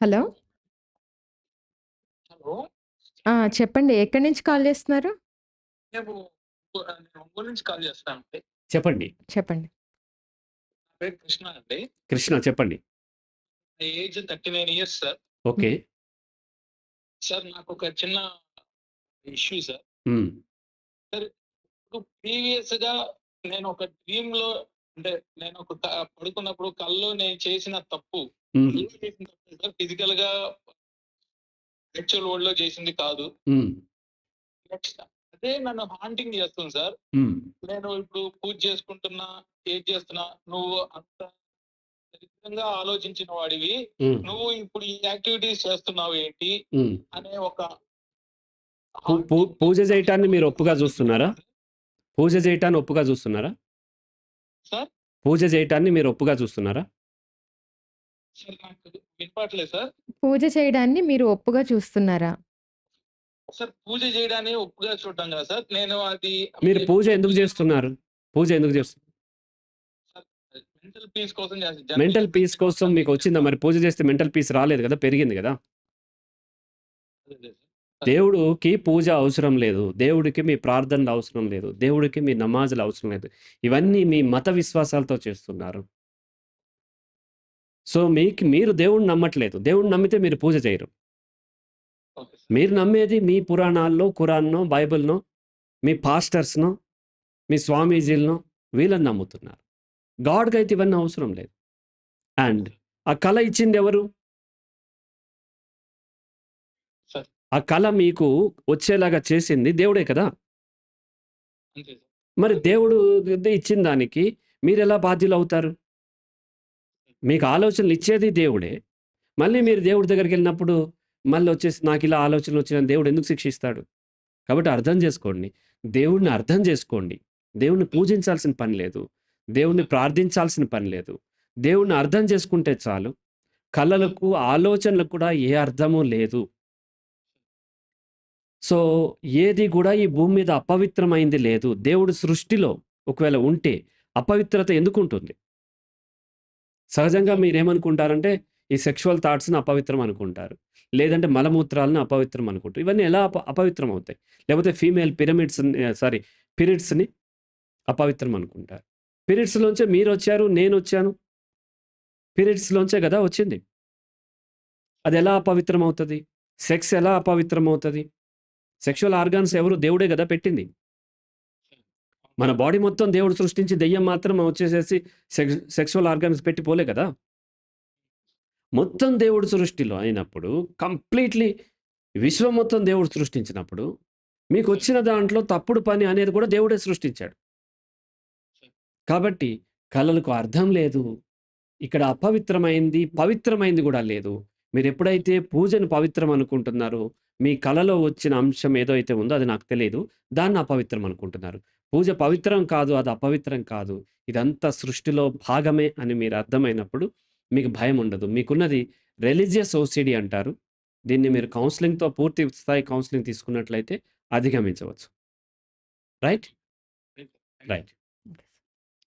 Hello. Hello. చెప్పండి. ఎక్కడి నుంచి కాల్ చేస్తున్నారు? మేము నేను ఒంగోలు నుంచి కాల్ చేస్తున్నానండి. చెప్పండి. చెప్పండి. నా పేరు కృష్ణ అండి. కృష్ణ చెప్పండి. నా age 39 years sir. Okay. Sir నాకొక చిన్న ఇష్యూ సార్. హ్మ్. సార్ ఇప్పుడు ప్రీవియస్‌గా నేను ఒక డ్రీమ్‌లో అంటే నేను ఒక పడుకున్నప్పుడు కల్లో నేను చేసిన తప్పు. హ్మ్. కల్లో చేసిన తప్పు సార్. ఫిజికల్‌గా యాక్చువల్ వరల్డ్‌లో చేసింది కాదు. హ్మ్. నెక్స్ట్ అదే నన్ను హాంటింగ్ చేస్తుంది సార్. హ్మ్. నేను ఇప్పుడు పూజ చేసుకుంటున్నా, ఏది చేస్తున్నా, నువ్వు అంత దరిద్రంగా ఆలోచించిన వాడివి. హ్మ్. నువ్వు ఇప్పుడు ఈ యాక్టివిటీస్ చేస్తున్నావు ఏంటి హ్మ్. అనే ఒక పూజ చేయటాన్ని మీరు ఒప్పుగా చూస్తున్నారా? పూజ చేయటాన్ని ఒప్పుగా చూస్తున్నారా? సార్ పూజ చేయటాన్ని మీరు ఒప్పుగా చూస్తున్నారా? సార్ నాకు వినపడట్లేదు సార్. పూజ చేయడాన్ని మీరు ఒప్పుగా చూస్తున్నారా? సార్ పూజ చేయడాన్ని ఒప్పుగా చూడటం కాదు సార్. నేను అది మీరు పూజ ఎందుకు చేస్తున్నారు? పూజ ఎందుకు చేస్తున్నారు? మెంటల్ పీస్ కోసం చేస్తాను. మెంటల్ పీస్ కోసం మీకు వచ్చిందా? మరి పూజ చేస్తే మెంటల్ పీస్ రాలేదు కదా, పెరిగింది కదా. దేవుడికి పూజ అవసరం లేదు, దేవుడికి మీ ప్రార్థనలు అవసరం లేదు, దేవుడికి మీ నమాజులు అవసరం లేదు. ఇవన్నీ మీ మత విశ్వాసాలతో చేస్తున్నారు. సో మీరు దేవుడిని నమ్మట్లేదు. దేవుడిని నమ్మితే మీరు పూజ చేయరు. మీరు నమ్మేది మీ పురాణాల్లో, ఖురాన్నో, బైబిల్‌నో, మీ పాస్టర్స్‌నో, మీ స్వామీజీలనో వీళ్ళని నమ్ముతున్నారు. గాడ్‌కి అయితే ఇవన్నీ అవసరం లేదు. అండ్ ఆ కళ ఇచ్చింది ఎవరు? ఆ కళ మీకు వచ్చేలాగా చేసింది దేవుడే కదా. మరి దేవుడు ఇచ్చిన దానికి మీరు ఎలా బాధ్యులు అవుతారు? మీకు ఆలోచనలు ఇచ్చేది దేవుడే. మళ్ళీ మీరు దేవుడి దగ్గరికి వెళ్ళినప్పుడు మళ్ళీ వచ్చేసి నాకు ఇలా ఆలోచనలు వచ్చిన దేవుడు ఎందుకు శిక్షిస్తాడు? కాబట్టి అర్థం చేసుకోండి. దేవుడిని అర్థం చేసుకోండి. దేవుడిని పూజించాల్సిన పని లేదు. దేవుడిని ప్రార్థించాల్సిన పని లేదు. దేవుడిని అర్థం చేసుకుంటే చాలు. కళలకు, ఆలోచనలకు కూడా ఏ అర్థము లేదు. సో ఏది కూడా ఈ భూమి మీద అపవిత్రమైంది లేదు. దేవుడు సృష్టిలో ఒకవేళ ఉంటే అపవిత్రత ఎందుకు ఉంటుంది? సహజంగా మీరేమనుకుంటారంటే ఈ సెక్షువల్ థాట్స్‌ని అపవిత్రం అనుకుంటారు. లేదంటే మలమూత్రాలను అపవిత్రం అనుకుంటారు. ఇవన్నీ ఎలా అపవిత్రం అవుతాయి? లేకపోతే ఫీమేల్ పీరియడ్స్‌ని అపవిత్రం అనుకుంటారు. పీరియడ్స్‌లోంచే మీరొచ్చారు, నేనొచ్చాను. పీరియడ్స్‌లోంచే కదా వచ్చింది. అది ఎలా అపవిత్రం అవుతది? సెక్స్ ఎలా అపవిత్రం అవుతది? సెక్షువల్ ఆర్గాన్స్ ఎవరు? దేవుడే కదా పెట్టింది. మన బాడీ మొత్తం దేవుడు సృష్టించి దెయ్యం మాత్రం వచ్చేసేసి సెక్షువల్ ఆర్గాన్స్ పెట్టి పోలే కదా. మొత్తం దేవుడు సృష్టిలో అయినప్పుడు, కంప్లీట్లీ విశ్వం మొత్తం దేవుడు సృష్టించినప్పుడు, మీకు వచ్చిన దాంట్లో తప్పుడు పని అనేది కూడా దేవుడే సృష్టించాడు. కాబట్టి కళలకు అర్థం లేదు. ఇక్కడ అపవిత్రమైంది, పవిత్రమైంది కూడా లేదు. మీరు ఎప్పుడైతే పూజను పవిత్రం అనుకుంటున్నారో, మీ కళలో వచ్చిన అంశం ఏదో అయితే ఉందో అది నాకు తెలీదు. దాన్ని అపవిత్రం అనుకుంటున్నారు. పూజ పవిత్రం కాదు, అది అపవిత్రం కాదు. ఇదంతా సృష్టిలో భాగమే అని మీరు అర్థమైనప్పుడు మీకు భయం ఉండదు. మీకున్నది రిలీజియస్ ఓసిడి అంటారు. దీన్ని మీరు కౌన్సెలింగ్‌తో పూర్తి స్థాయి కౌన్సెలింగ్ తీసుకున్నట్లయితే అధిగమించవచ్చు. రైట్? రైట్.